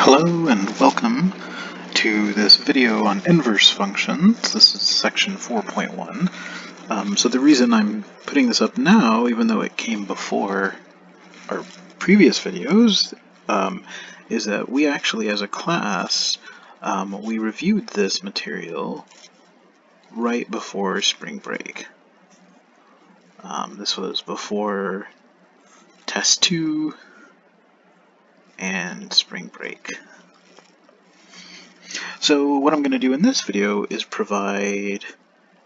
Hello and welcome to this video on inverse functions. This is section 4.1. So the reason I'm putting this up now, even though it came before our previous videos, is that we actually as a class, we reviewed this material right before spring break. This was before test 2 and spring break. So what I'm going to do in this video is provide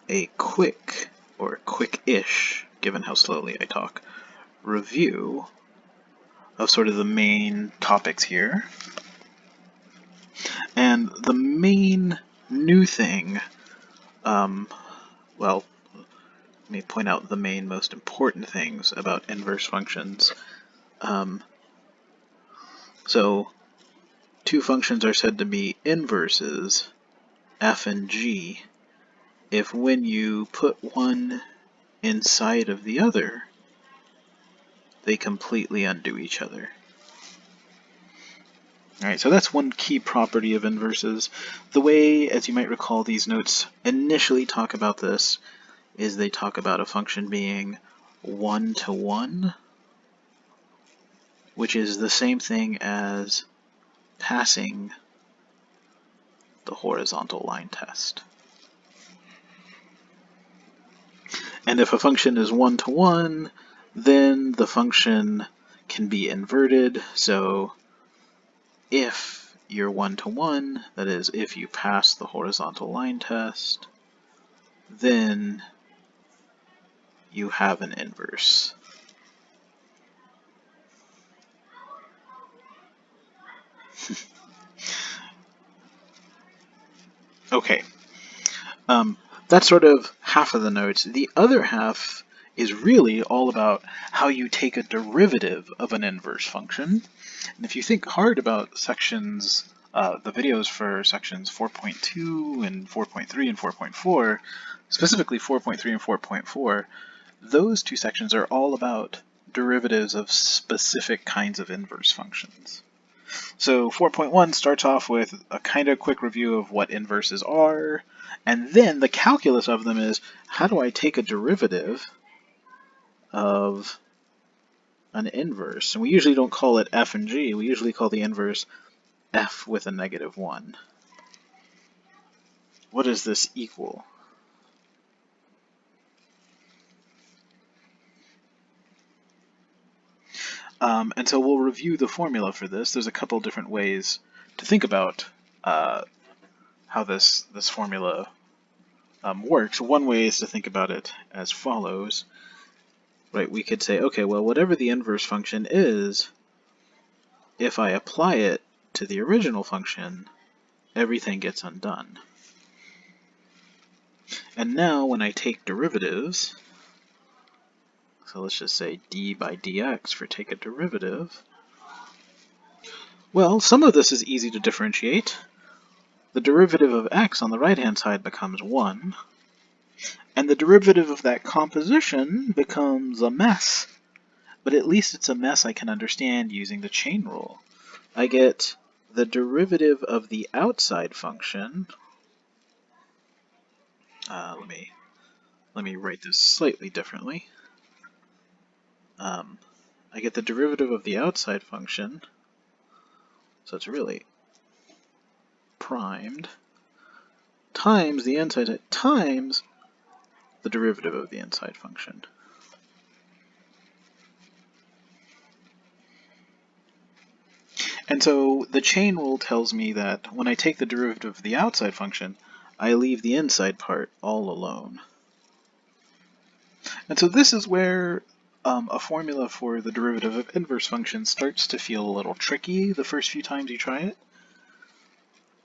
a quick, or quick-ish, given how slowly I talk, review of sort of the main topics here. And the main new thing, well, let me point out the main most important things about inverse functions. So two functions are said to be inverses, f and g, if when you put one inside of the other, they completely undo each other. Alright, so that's one key property of inverses. The way, as you might recall, these notes initially talk about this is they talk about a function being one-to-one, which is the same thing as passing the horizontal line test. And if a function is one-to-one, then the function can be inverted. So if you're one-to-one, that is, if you pass the horizontal line test, then you have an inverse. Okay, that's sort of half of the notes. The other half is really all about how you take a derivative of an inverse function. And if you think hard about sections, the videos for sections 4.2 and 4.3 and 4.4, specifically 4.3 and 4.4, those two sections are all about derivatives of specific kinds of inverse functions. So 4.1 starts off with a kind of quick review of what inverses are, and then the calculus of them is, how do I take a derivative of an inverse? And we usually don't call it f and g, we usually call the inverse f with a -1. What does this equal? And so we'll review the formula for this. There's a couple different ways to think about how this formula works. One way is to think about it as follows. Right, we could say, okay, well, whatever the inverse function is, if I apply it to the original function, everything gets undone. And now when I take derivatives, so let's just say d by dx for take a derivative, well, some of this is easy to differentiate. The derivative of x on the right-hand side becomes 1, and the derivative of that composition becomes a mess. But at least it's a mess I can understand using the chain rule. I get the derivative of the outside function. Let me write this slightly differently. I get the derivative of the outside function, so it's really primed, times the inside times the derivative of the inside function. And so the chain rule tells me that when I take the derivative of the outside function, I leave the inside part all alone. And so this is where a formula for the derivative of inverse functions starts to feel a little tricky the first few times you try it.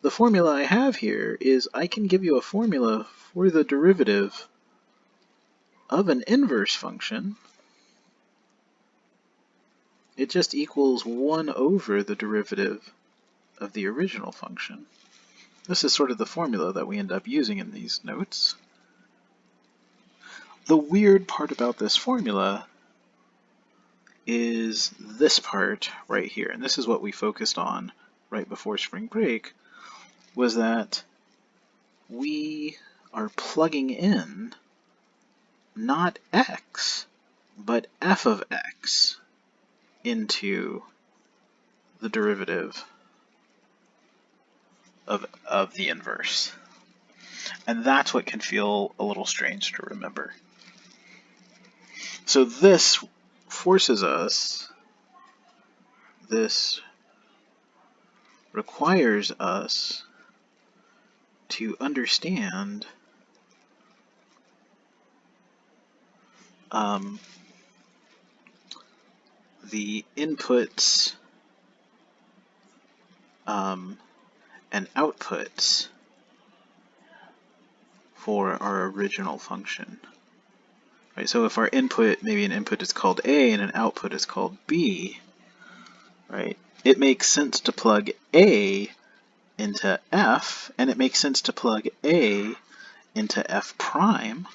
The formula I have here is I can give you a formula for the derivative of an inverse function. It just equals 1 over the derivative of the original function. This is sort of the formula that we end up using in these notes. The weird part about this formula is this part right here, and this is what we focused on right before spring break was that we are plugging in not x, but f of x into the derivative of the inverse. And that's what can feel a little strange to remember. So this forces us, this requires us to understand the inputs and outputs for our original function. Right, so if our input, maybe an input is called A and an output is called B, right, it makes sense to plug A into F, and it makes sense to plug A into F prime,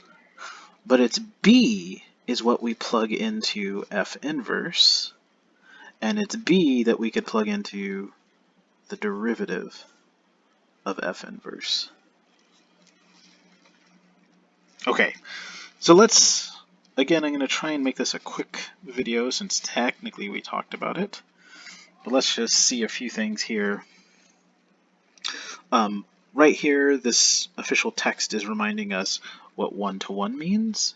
but it's B is what we plug into F inverse, and it's B that we could plug into the derivative of F inverse. Okay, so let's, again, I'm going to try and make this a quick video since technically we talked about it, but let's just see a few things here. Right here, this official text is reminding us what one-to-one means,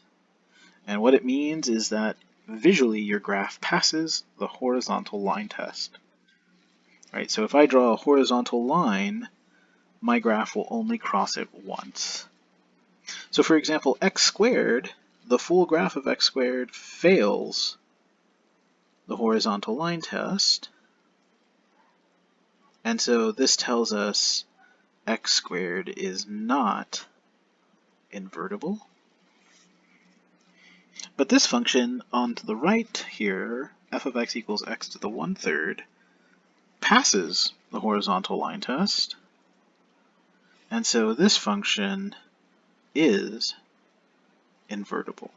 and what it means is that visually your graph passes the horizontal line test. Right, so if I draw a horizontal line, my graph will only cross it once. So for example, x squared, the full graph of x squared fails the horizontal line test, and so this tells us x squared is not invertible. But this function on to the right here, f of x equals x to the 1/3, passes the horizontal line test, and so this function is invertible.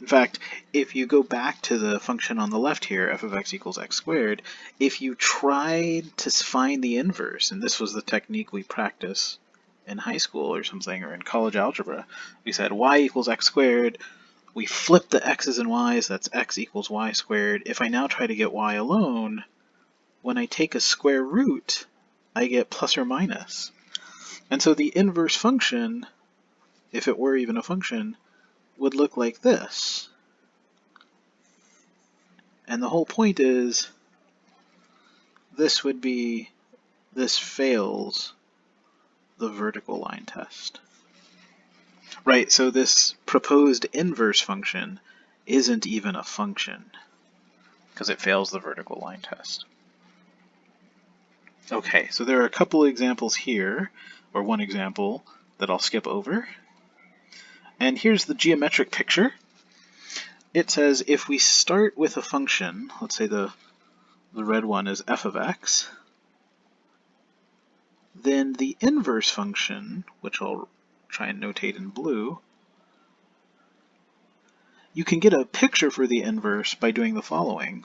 In fact, if you go back to the function on the left here, f of x equals x squared, if you tried to find the inverse, and this was the technique we practice in high school or something, or in college algebra, we said y equals x squared, we flip the x's and y's, that's x equals y squared. If I now try to get y alone, when I take a square root, I get plus or minus. And so the inverse function, if it were even a function, would look like this. And the whole point is, this would be, this fails the vertical line test. Right, so this proposed inverse function isn't even a function, because it fails the vertical line test. Okay, so there are a couple examples here, or one example that I'll skip over. And here's the geometric picture. It says if we start with a function, let's say the red one is f of x, then the inverse function, which I'll try and notate in blue, you can get a picture for the inverse by doing the following.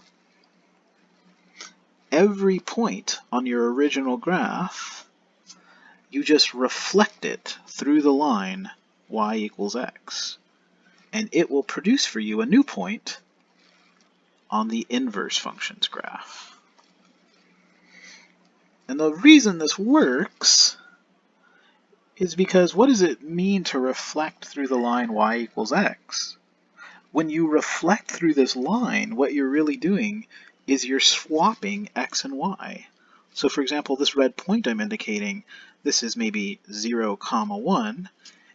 Every point on your original graph, you just reflect it through the line y equals x, and it will produce for you a new point on the inverse function's graph. And the reason this works is because what does it mean to reflect through the line y equals x? When you reflect through this line, what you're really doing is you're swapping x and y. So for example, this red point I'm indicating, this is maybe 0, 1,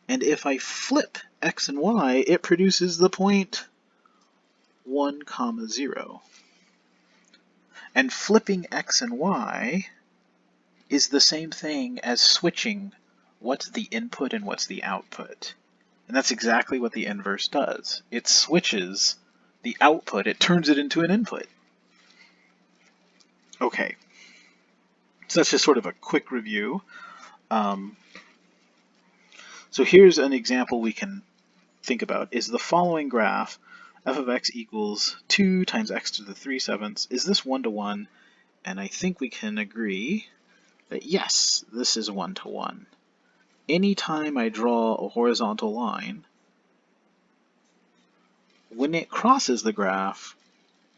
and if I flip x and y, it produces the point 1, 0. And flipping x and y is the same thing as switching what's the input and what's the output. And that's exactly what the inverse does. It switches the output, it turns it into an input. Okay, so that's just sort of a quick review. So here's an example we can think about. Is the following graph f of x equals 2 times x to the 3/7. Is this 1 to 1? And I think we can agree that yes, this is 1 to 1. Anytime I draw a horizontal line, when it crosses the graph,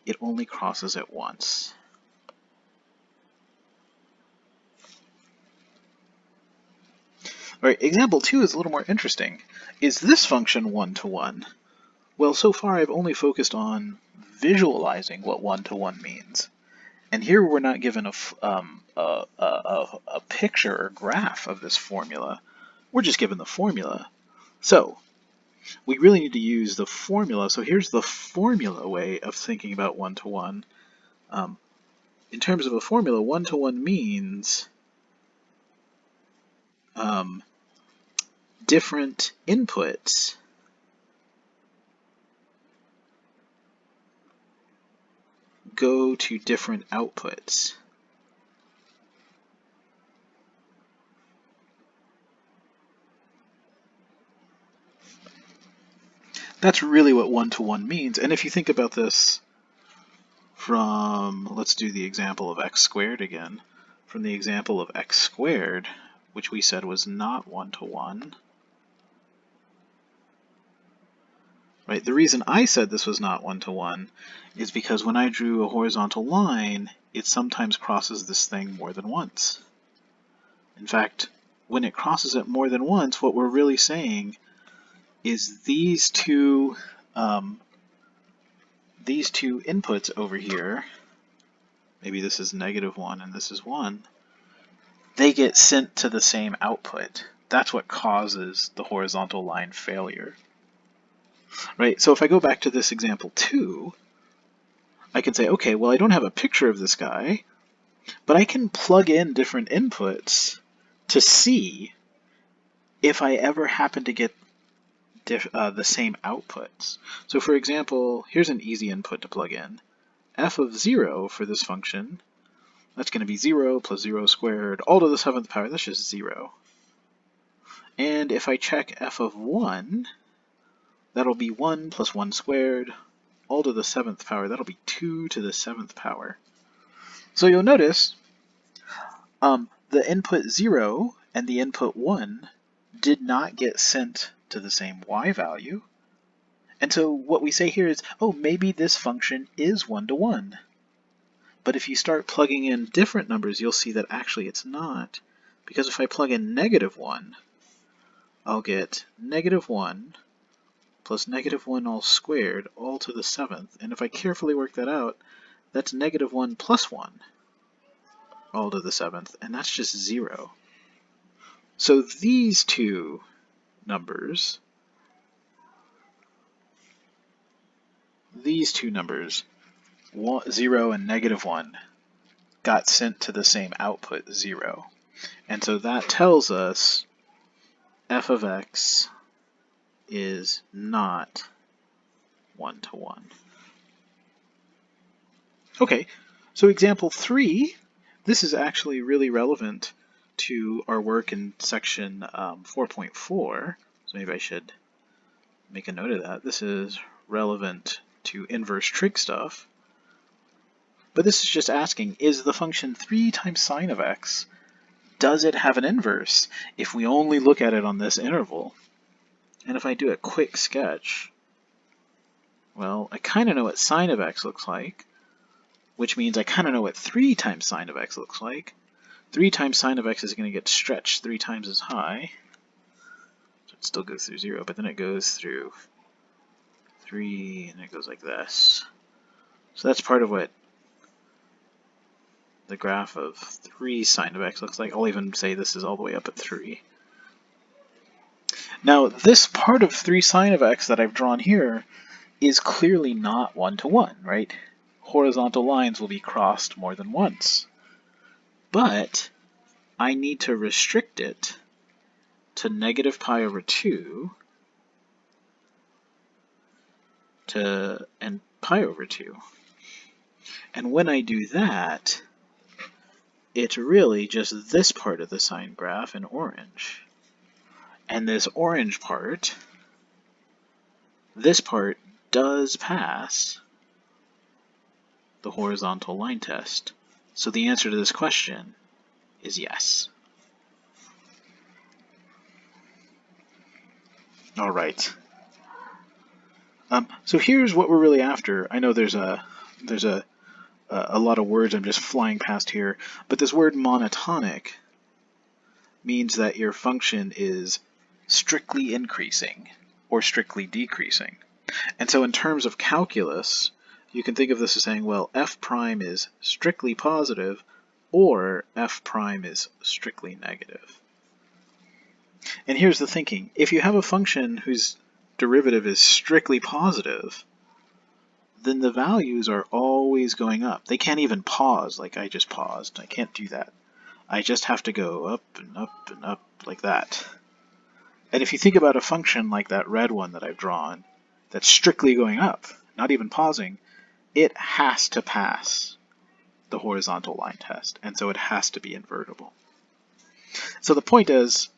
it only crosses it once. All right, example 2 is a little more interesting. Is this function 1 to 1? Well, so far I've only focused on visualizing what 1 to 1 means. And here we're not given a picture or graph of this formula. We're just given the formula. So we really need to use the formula. So here's the formula way of thinking about 1 to 1. In terms of a formula, 1 to 1 means different inputs go to different outputs. That's really what 1 to 1 means. And if you think about this from, let's do the example of x squared again. From the example of x squared, which we said was not 1 to 1. Right? The reason I said this was not 1 to 1 is because when I drew a horizontal line, it sometimes crosses this thing more than once. In fact, when it crosses it more than once, what we're really saying is these two inputs over here, maybe this is -1 and this is 1, they get sent to the same output. That's what causes the horizontal line failure. Right? So if I go back to this example 2, I can say, okay, well, I don't have a picture of this guy, but I can plug in different inputs to see if I ever happen to get the same outputs. So for example, here's an easy input to plug in. F of 0 for this function, that's going to be 0 plus 0 squared, all to the 7th power, that's just 0. And if I check f of 1, that'll be 1 plus 1 squared, all to the 7th power, that'll be 2 to the 7th power. So you'll notice the input 0 and the input 1 did not get sent to the same y value. And so what we say here is, oh, maybe this function is 1 to 1. But if you start plugging in different numbers, you'll see that actually it's not. Because if I plug in -1, I'll get -1 plus -1 all squared, all to the 7th. And if I carefully work that out, that's -1 plus 1, all to the 7th. And that's just 0. So these two numbers, 0 and -1, got sent to the same output, 0. And so that tells us f of x is not 1 to 1. Okay, so example 3, this is actually really relevant to our work in section 4.4. So maybe I should make a note of that. This is relevant to inverse trig stuff. But this is just asking, is the function 3 times sine of x, does it have an inverse if we only look at it on this interval? And if I do a quick sketch, well, I kind of know what sine of x looks like, which means I kind of know what 3 times sine of x looks like. 3 times sine of x is going to get stretched 3 times as high. So it still goes through 0, but then it goes through 3, and it goes like this. So that's part of what the graph of 3 sine of x looks like. I'll even say this is all the way up at 3. Now, this part of 3 sine of x that I've drawn here is clearly not 1 to 1, right? Horizontal lines will be crossed more than once. But I need to restrict it to -pi/2 and pi/2. And when I do that, it's really just this part of the sine graph in orange. And this orange part, this part does pass the horizontal line test. So the answer to this question is yes. All right. So here's what we're really after. I know there's a lot of words I'm just flying past here, but this word monotonic means that your function is strictly increasing or strictly decreasing. And so in terms of calculus, you can think of this as saying, well, f prime is strictly positive or f prime is strictly negative. And here's the thinking. If you have a function whose derivative is strictly positive, then the values are always going up. They can't even pause like I just paused. I can't do that. I just have to go up and up and up like that. And if you think about a function like that red one that I've drawn, that's strictly going up, not even pausing, it has to pass the horizontal line test, and so it has to be invertible. So the point is,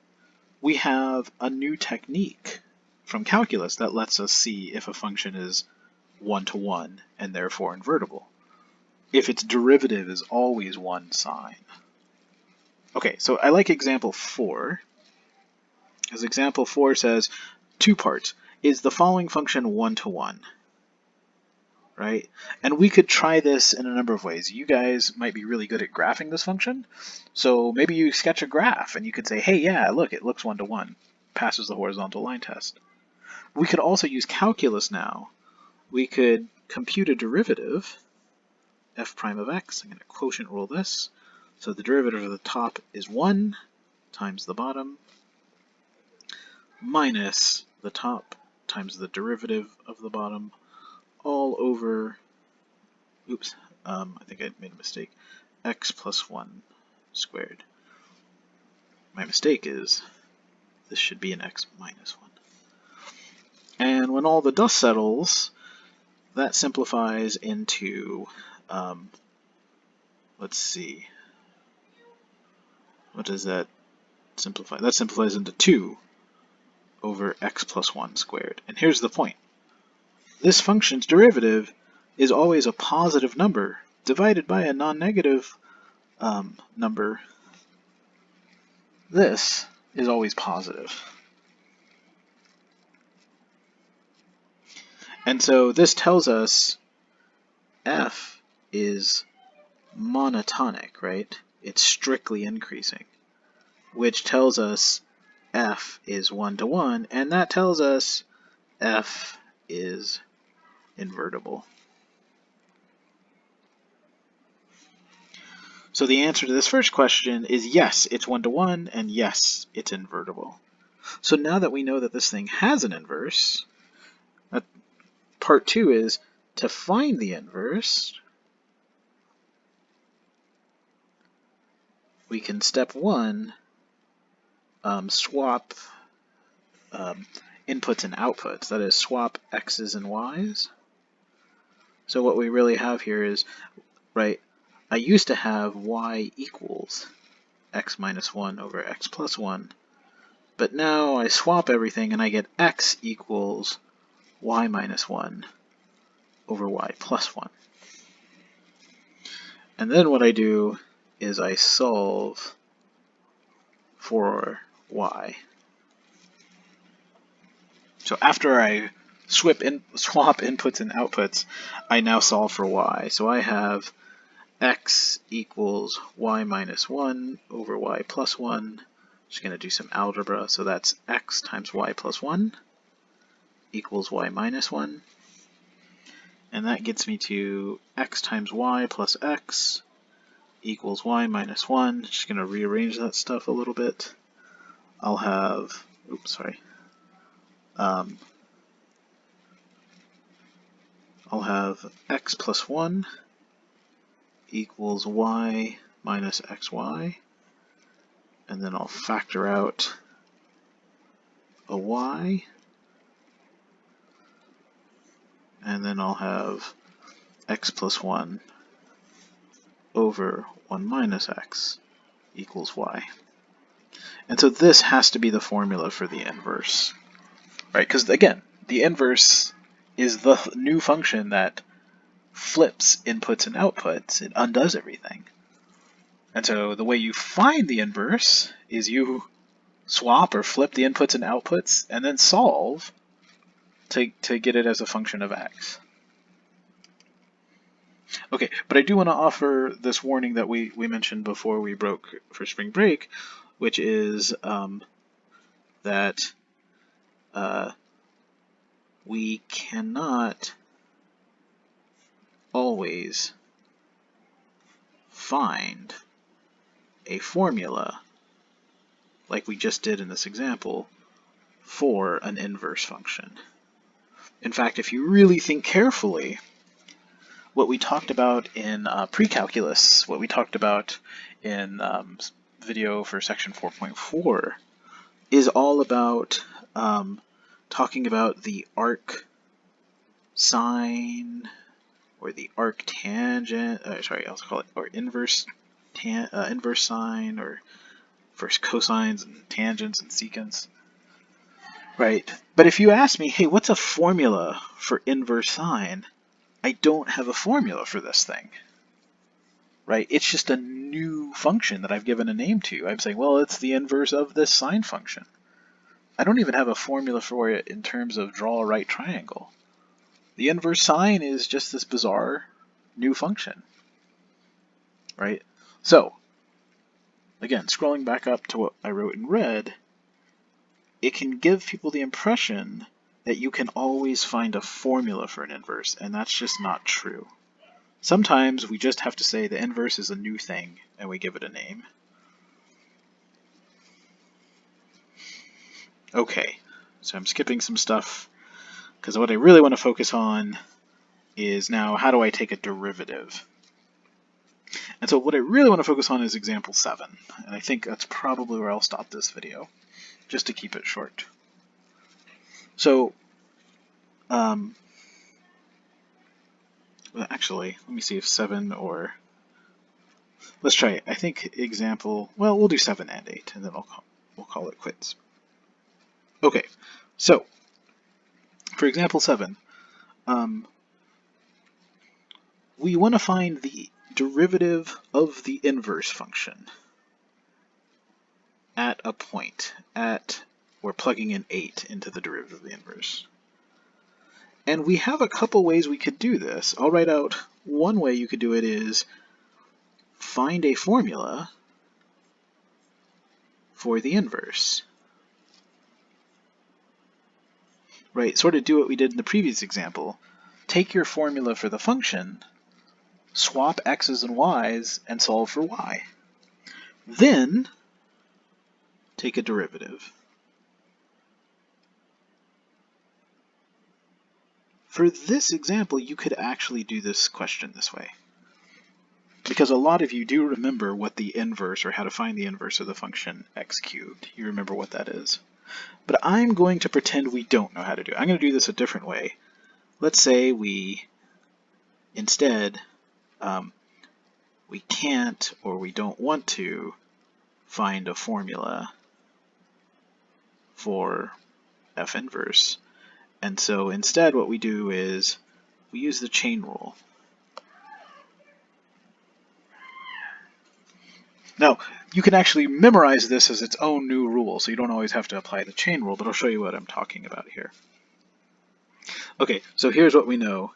we have a new technique from calculus that lets us see if a function is one-to-one and therefore invertible, if its derivative is always one sign. Okay, so I like example 4, because example 4 says, 2 parts. Is the following function one-to-one? Right? And we could try this in a number of ways. You guys might be really good at graphing this function, so maybe you sketch a graph and you could say, hey, yeah, look, it looks one-to-one, passes the horizontal line test. We could also use calculus now. We could compute a derivative, f prime of x. I'm going to quotient rule this. So the derivative of the top is 1 times the bottom minus the top times the derivative of the bottom all over, oops, I think I made a mistake, x plus 1 squared. My mistake is this should be an x minus 1. And when all the dust settles, that simplifies into, let's see, what does that simplify? That simplifies into 2 over x plus 1 squared. And here's the point. This function's derivative is always a positive number divided by a non-negative number. This is always positive. And so this tells us f is monotonic, right? It's strictly increasing, which tells us f is one-to-one, and that tells us f is invertible. So the answer to this first question is yes, it's one-to-one, and yes, it's invertible. So now that we know that this thing has an inverse, part 2 is to find the inverse. We can, step 1, swap inputs and outputs, that is, swap x's and y's. So what we really have here is, right, I used to have y equals x minus 1 over x plus 1, but now I swap everything and I get x equals y minus 1 over y plus 1. And then what I do is I solve for y. So after I swap inputs and outputs, I now solve for y. So I have x equals y minus 1 over y plus 1. Just going to do some algebra. So that's x times y plus 1 equals y minus 1. And that gets me to x times y plus x equals y minus 1. Just going to rearrange that stuff a little bit. I'll have, oops, sorry. I'll have x plus 1 equals y minus xy, and then I'll factor out a y, and then I'll have x plus 1 over 1 minus x equals y. And so this has to be the formula for the inverse, right? Because again, the inverse is the new function that flips inputs and outputs. It undoes everything. And so the way you find the inverse is you swap or flip the inputs and outputs and then solve to get it as a function of x. Okay, but I do want to offer this warning that we mentioned before we broke for spring break, which is that we cannot always find a formula like we just did in this example for an inverse function. In fact, if you really think carefully, what we talked about in pre-calculus, what we talked about in video for section 4.4, is all about talking about the arc sine or the arc tangent. Sorry, I'll call it or inverse sine, or first cosines and tangents and secants. Right. But if you ask me, hey, what's a formula for inverse sine? I don't have a formula for this thing. Right? It's just a new function that I've given a name to. I'm saying, well, it's the inverse of this sine function. I don't even have a formula for it in terms of draw a right triangle. The inverse sine is just this bizarre new function. Right? So, again, scrolling back up to what I wrote in red, it can give people the impression that you can always find a formula for an inverse, and that's just not true. Sometimes we just have to say the inverse is a new thing, and we give it a name. Okay, so I'm skipping some stuff, because what I really want to focus on is now how do I take a derivative? And so what I really want to focus on is example 7, and I think that's probably where I'll stop this video, just to keep it short. So, well, actually, let me see if 7 or... Let's try it. I think example... Well, we'll do 7 and 8, and then we'll call it quits. Okay, so, for example 7, we want to find the derivative of the inverse function at a point. We're plugging in 8 into the derivative of the inverse. And we have a couple ways we could do this. I'll write out one way you could do it is find a formula for the inverse. Right, sort of do what we did in the previous example. Take your formula for the function, swap x's and y's, and solve for y. Then, take a derivative. For this example, you could actually do this question this way, because a lot of you do remember what the inverse, or how to find the inverse of the function x cubed. You remember what that is. But I'm going to pretend we don't know how to do it. I'm going to do this a different way. Let's say we instead we can't, or we don't want to find a formula for f inverse. And so instead what we do is we use the chain rule. Now, you can actually memorize this as its own new rule, so you don't always have to apply the chain rule, but I'll show you what I'm talking about here. Okay, so here's what we know.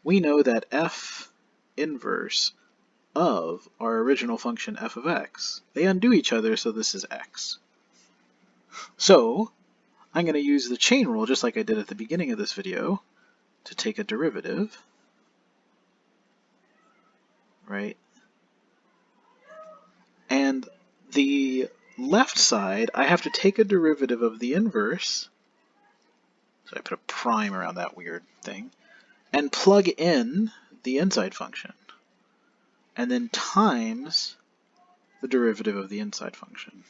We know that f inverse of our original function f of x, they undo each other, so this is x. So, I'm going to use the chain rule, just like I did at the beginning of this video, to take a derivative, right? And the left side, I have to take a derivative of the inverse, so I put a prime around that weird thing, and plug in the inside function, and then times the derivative of the inside function.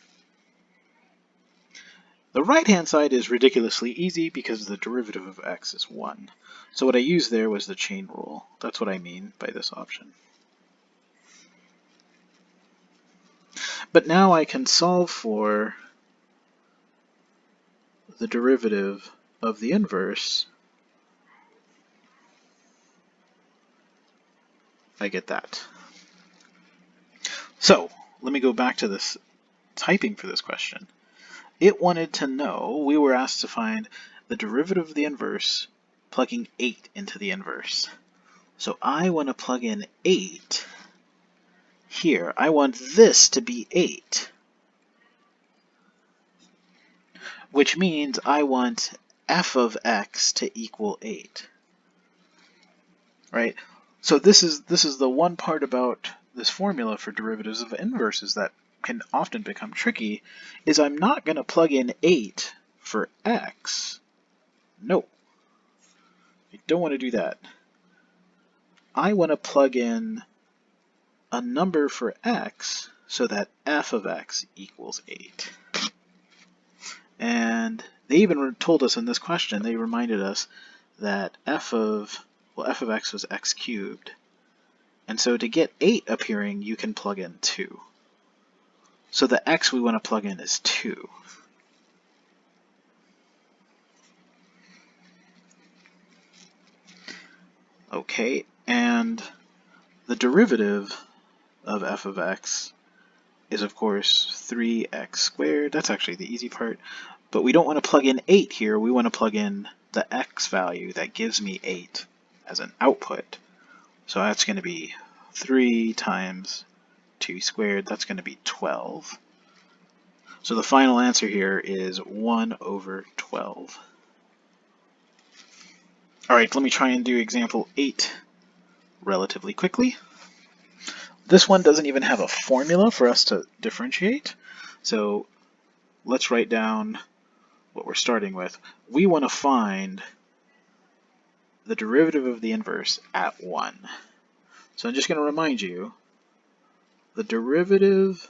The right-hand side is ridiculously easy because the derivative of x is 1. So what I used there was the chain rule. That's what I mean by this option. But now I can solve for the derivative of the inverse, I get that. So let me go back to this typing for this question. It wanted to know, we were asked to find the derivative of the inverse plugging 8 into the inverse. So I want to plug in 8 here. I want this to be 8, which means I want f of x to equal 8. Right? So this is the one part about this formula for derivatives of inverses that can often become tricky, is I'm not going to plug in 8 for x. No. I don't want to do that. I want to plug in a number for x so that f of x equals 8. And they even told us in this question, they reminded us that f of x was x cubed. And so to get 8 appearing, you can plug in 2. So the x we want to plug in is 2. Okay, and the derivative of f of x is, of course, 3x squared. That's actually the easy part. But we don't want to plug in 8 here. We want to plug in the x value that gives me 8 as an output. So that's going to be 3 times 2 squared. That's going to be 12. So the final answer here is 1 over 12. All right, let me try and do example 8 relatively quickly. This one doesn't even have a formula for us to differentiate. So let's write down what we're starting with. We want to find the derivative of the inverse at 1. So I'm just going to remind you, the derivative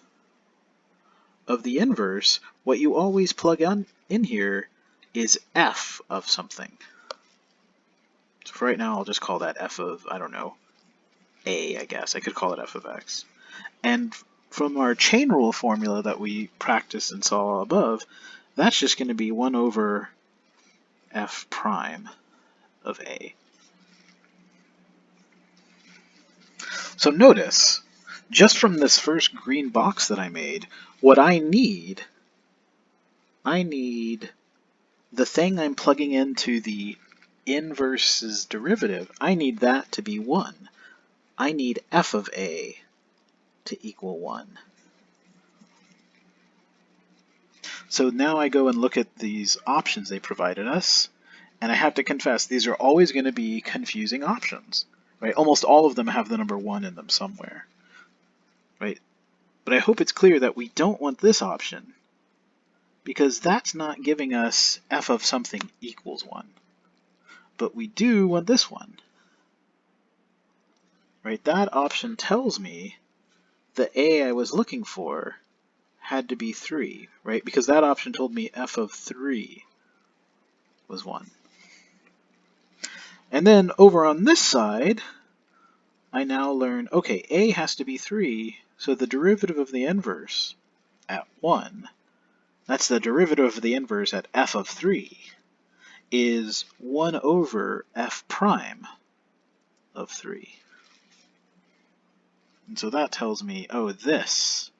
of the inverse, what you always plug in here is f of something. So for right now, I'll just call that f of, I don't know, a, I guess. I could call it f of x. And from our chain rule formula that we practiced and saw above, that's just going to be 1 over f prime of a. So notice, just from this first green box that I made, what I need the thing I'm plugging into the inverse's derivative, I need that to be 1. I need f of a to equal 1. So now I go and look at these options they provided us, and I have to confess, these are always going to be confusing options. Right? Almost all of them have the number 1 in them somewhere. Right? But I hope it's clear that we don't want this option, because that's not giving us f of something equals 1. But we do want this one. Right? That option tells me the a I was looking for had to be 3, right? Because that option told me f of 3 was 1. And then over on this side, I now learn, okay, a has to be 3, so the derivative of the inverse at 1, that's the derivative of the inverse at f of 3, is 1 over f prime of 3. And so that tells me, oh, this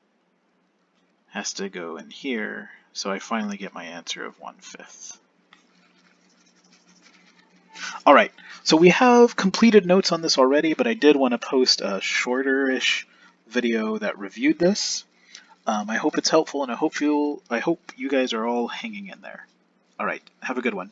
has to go in here, so I finally get my answer of 1/5. All right, so we have completed notes on this already, but I did want to post a shorter-ish video that reviewed this. I hope it's helpful, and I hope you guys are all hanging in there. All right, have a good one.